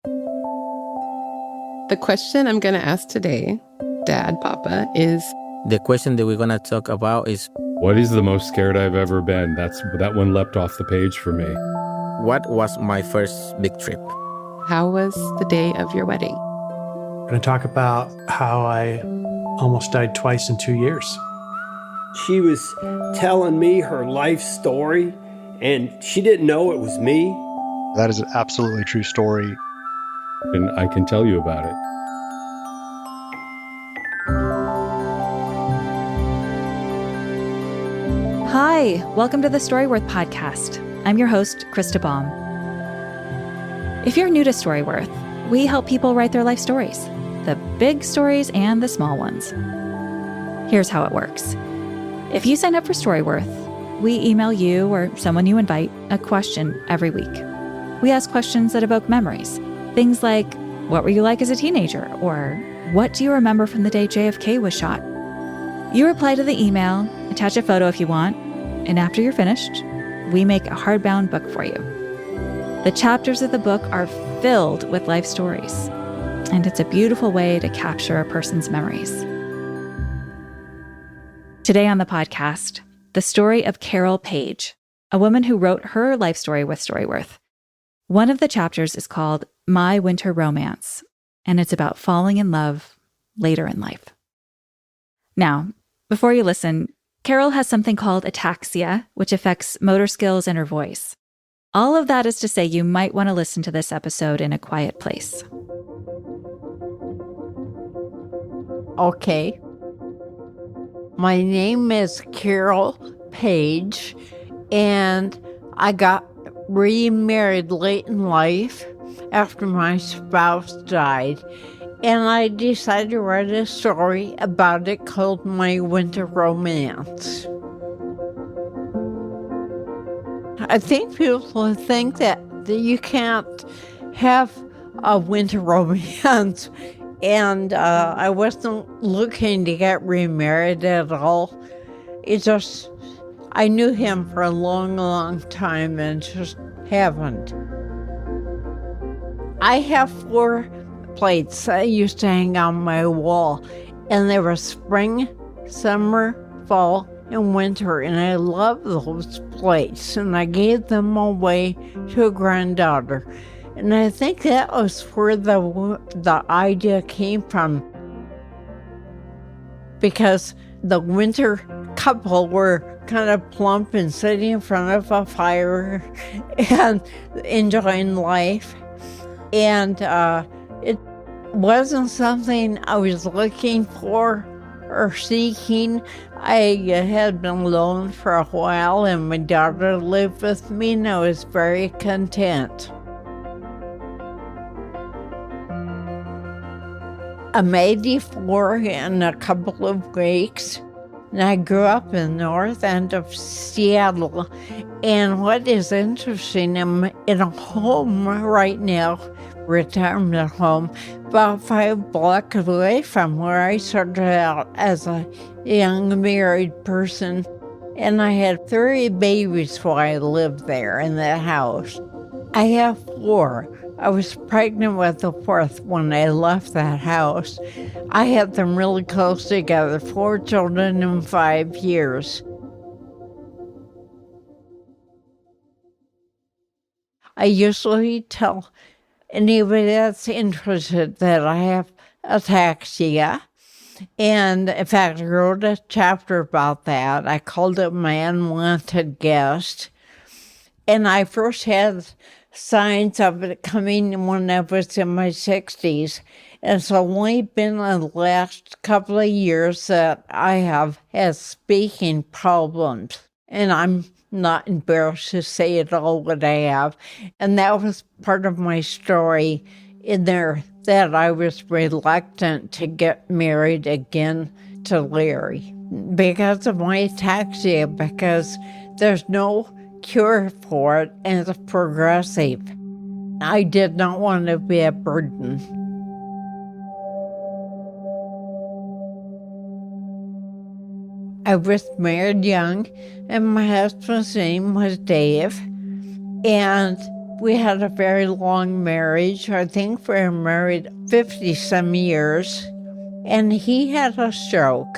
The question I'm going to ask today, Dad, Papa, is... The question that we're going to talk about is... What is the most scared I've ever been? That one leapt off the page for me. What was my first big trip? How was the day of your wedding? I'm going to talk about how I almost died twice in 2 years. She was telling me her life story, and she didn't know it was me. That is an absolutely true story. And I can tell you about it. Hi, welcome to the Storyworth podcast. I'm your host, Krista Baum. If you're new to Storyworth, we help people write their life stories, the big stories and the small ones. Here's how it works. If you sign up for Storyworth, we email you or someone you invite a question every week. We ask questions that evoke memories. Things like, what were you like as a teenager? Or, what do you remember from the day JFK was shot? You reply to the email, attach a photo if you want, and after you're finished, we make a hardbound book for you. The chapters of the book are filled with life stories, and it's a beautiful way to capture a person's memories. Today on the podcast, the story of Carol Paige, a woman who wrote her life story with Storyworth. One of the chapters is called My Winter Romance, and it's about falling in love later in life. Now, before you listen, Carol has something called ataxia, which affects motor skills and her voice. All of that is to say you might want to listen to this episode in a quiet place. Okay. My name is Carol Paige, and I got remarried late in life after my spouse died. And I decided to write a story about it called My Winter Romance. I think people think that you can't have a winter romance. And I wasn't looking to get remarried at all. I knew him for a long, long time and just haven't. I have 4 plates I used to hang on my wall, and they were spring, summer, fall, and winter, and I love those plates, and I gave them away to a granddaughter, and I think that was where the idea came from, because the winter couple were kind of plump and sitting in front of a fire and enjoying life, and it wasn't something I was looking for or seeking. I had been alone for a while, and my daughter lived with me, and I was very content. I'm 84 in a couple of weeks, and I grew up in the north end of Seattle. And what is interesting, I'm in a home right now, retirement home, about 5 blocks away from where I started out as a young married person. And I had 3 babies while I lived there in that house. I have 4. I was pregnant with the 4th when I left that house. I had them really close together, 4 children in 5 years. I usually tell anybody that's interested that I have ataxia. And in fact, I wrote a chapter about that. I called it My Unwanted Guest. And I first had signs of it coming when I was in my 60s. And it's only been in the last couple of years that I have had speaking problems. And I'm not embarrassed to say at all what I have. And that was part of my story in there, that I was reluctant to get married again to Larry because of my ataxia, because there's no cure for it and it's progressive. I did not want to be a burden. I was married young, and my husband's name was Dave. And We had a very long marriage. I think we were married 50-some years. And he had a stroke.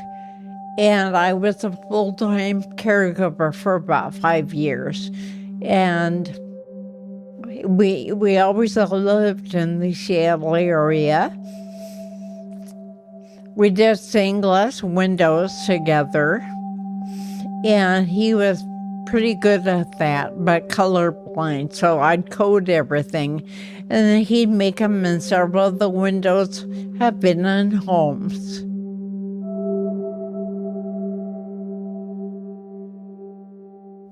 And I was a full-time caregiver for about 5 years. And we always lived in the Seattle area. We did stained glass windows together. And he was pretty good at that, but colorblind, so I'd code everything. And then he'd make them, and several of the windows have been in homes.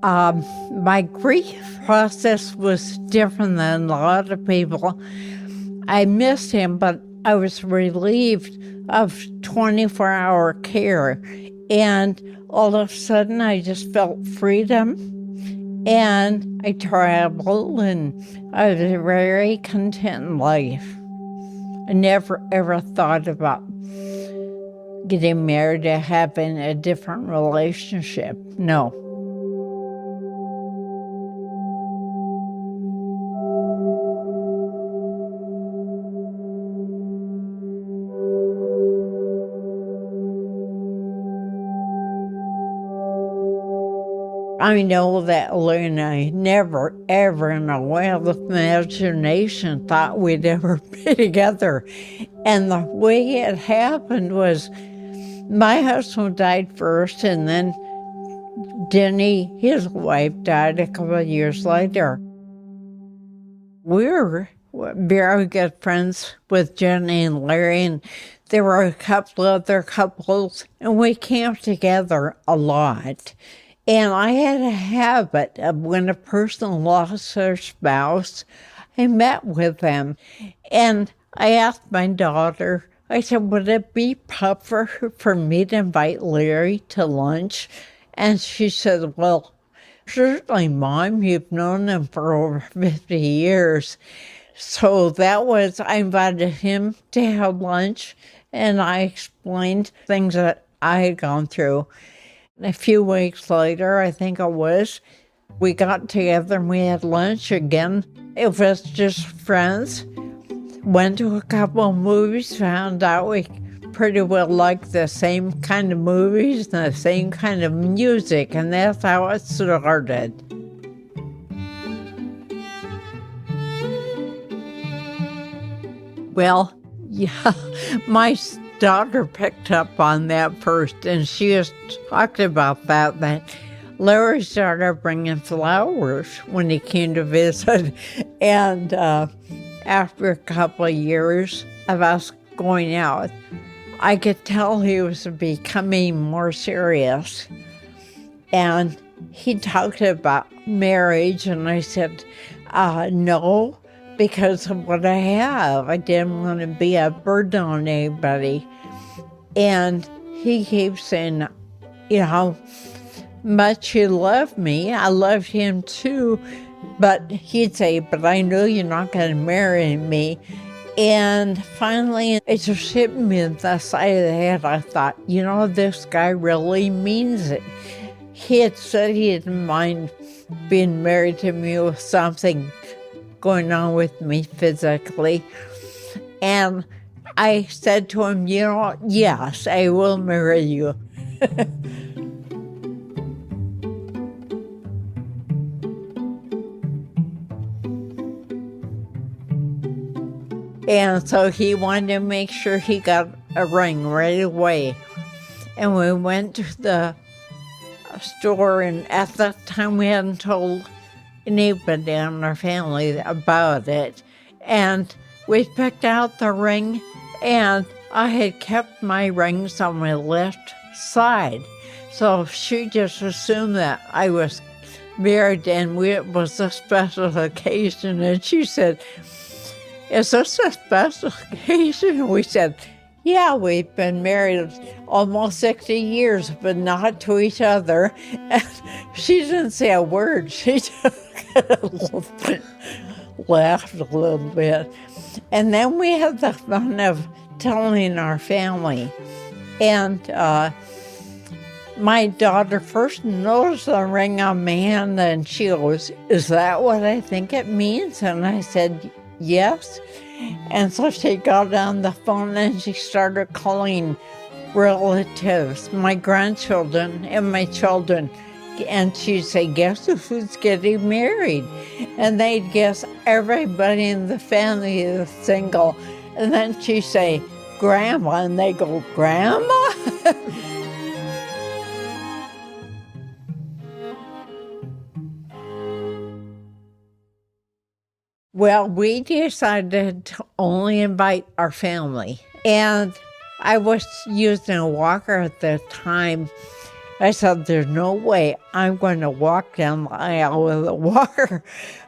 My grief process was different than a lot of people. I missed him, but I was relieved of 24-hour care. And all of a sudden, I just felt freedom. And I traveled, and I was a very content life. I never, ever thought about getting married or having a different relationship. No. I know that Larry and I never, ever in a wild imagination thought we'd ever be together. And the way it happened was my husband died first, and then Denny, his wife, died a couple of years later. We were very good friends with Jenny and Larry, and there were a couple other couples, and we camped together a lot. And I had a habit of when a person lost their spouse, I met with them. And I asked my daughter, I said, would it be proper for me to invite Larry to lunch? And she said, well, certainly, Mom, you've known him for over 50 years. So I invited him to have lunch, and I explained things that I had gone through. A few weeks later, I think it was, we got together and we had lunch again. It was just friends. Went to a couple of movies, found out we pretty well liked the same kind of movies and the same kind of music, and that's how it started. Well, yeah, my daughter picked up on that first, and she just talked about that Larry started bringing flowers when he came to visit. And after a couple of years of us going out, I could tell he was becoming more serious. And he talked about marriage, and I said, no, because of what I have. I didn't want to be a burden on anybody. And he keeps saying, how much he loved me. I loved him too. But he'd say, but I know you're not going to marry me. And finally, it just hit me in the side of the head. I thought, this guy really means it. He had said he didn't mind being married to me with something going on with me physically. And I said to him, yes, I will marry you. And so he wanted to make sure he got a ring right away. And we went to the store, and at that time we hadn't told anybody in our family about it. And we picked out the ring, and I had kept my rings on my left side. So she just assumed that I was married, and it was a special occasion. And she said, is this a special occasion? We said, yeah, we've been married almost 60 years, but not to each other. And she didn't say a word. She just laughed a little bit. And then we had the fun of telling our family. And My daughter first noticed the ring on my hand, and she goes, "Is that what I think it means?" And I said, "Yes." And so she got on the phone and she started calling relatives, my grandchildren and my children. And she'd say, "Guess who's getting married?" And they'd guess everybody in the family is single. And then she'd say, "Grandma," and they go, "Grandma?" Well, we decided to only invite our family. And I was using a walker at the time. I said, there's no way I'm going to walk down the aisle with a walker.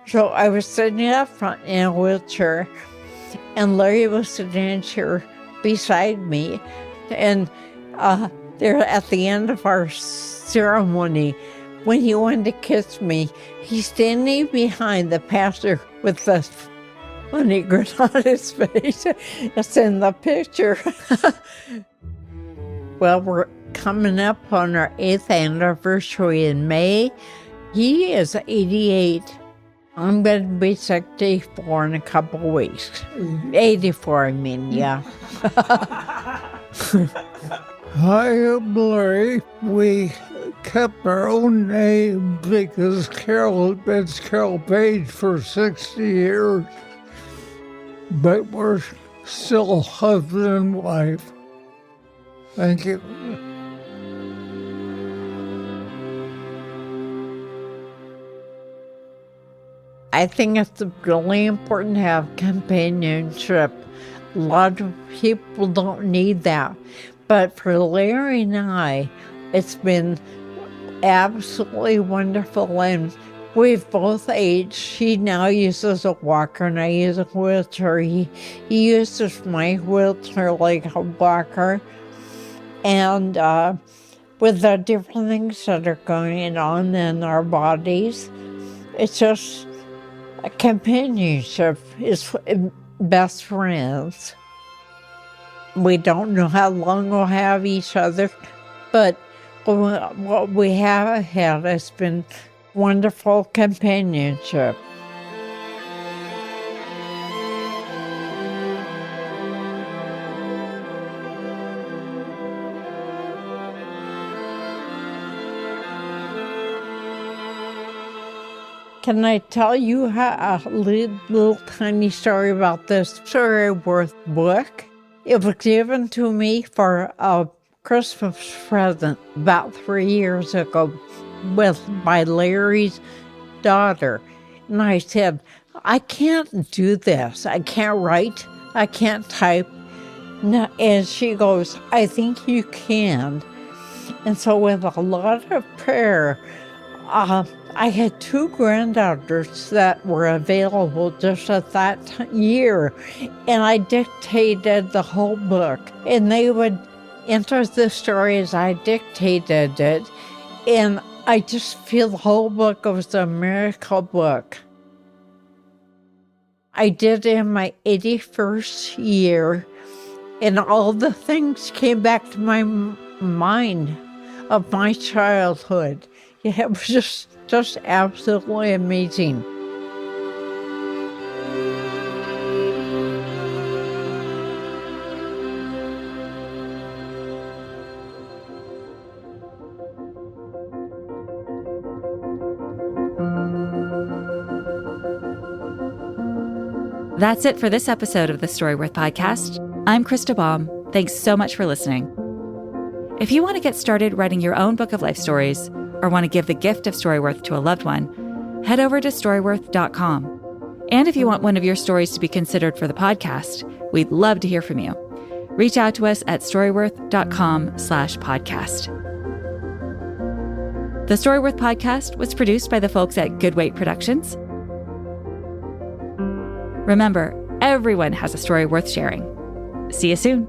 So I was sitting up front in a wheelchair, and Larry was sitting in a chair beside me. And there at the end of our ceremony, when he wanted to kiss me, he's standing behind the pastor with the funny grin on his face. It's in the picture. Well, we're coming up on our 8th anniversary in May. He is 88. I'm going to be 64 in a couple of weeks. 84, I mean, yeah. Hi, I'm Larry. We kept our own name because Carol had been Carol Paige for 60 years. But we're still husband and wife. Thank you. I think it's really important to have companionship. A lot of people don't need that. But for Larry and I, it's been absolutely wonderful. And we've both aged. He now uses a walker and I use a wheelchair. He uses my wheelchair like a walker. And with the different things that are going on in our bodies, it's just a companionship is best friends. We don't know how long we'll have each other, but what we have had has been wonderful companionship. Can I tell you a little tiny story about this Storyworth book? It was given to me for a Christmas present about 3 years ago with my Larry's daughter. And I said, I can't do this. I can't write. I can't type. And she goes, I think you can. And so with a lot of prayer, I had 2 granddaughters that were available just at that year, and I dictated the whole book, and they would enter the story as I dictated it, and I just feel the whole book was a miracle book. I did it in my 81st year, and all the things came back to my mind of my childhood. Yeah, it was just absolutely amazing. That's it for this episode of the Storyworth podcast. I'm Krista Baum. Thanks so much for listening. If you want to get started writing your own book of life stories, or want to give the gift of Storyworth to a loved one, head over to storyworth.com. And if you want one of your stories to be considered for the podcast, we'd love to hear from you. Reach out to us at storyworth.com/podcast. The Storyworth podcast was produced by the folks at Good Weight Productions. Remember, everyone has a story worth sharing. See you soon.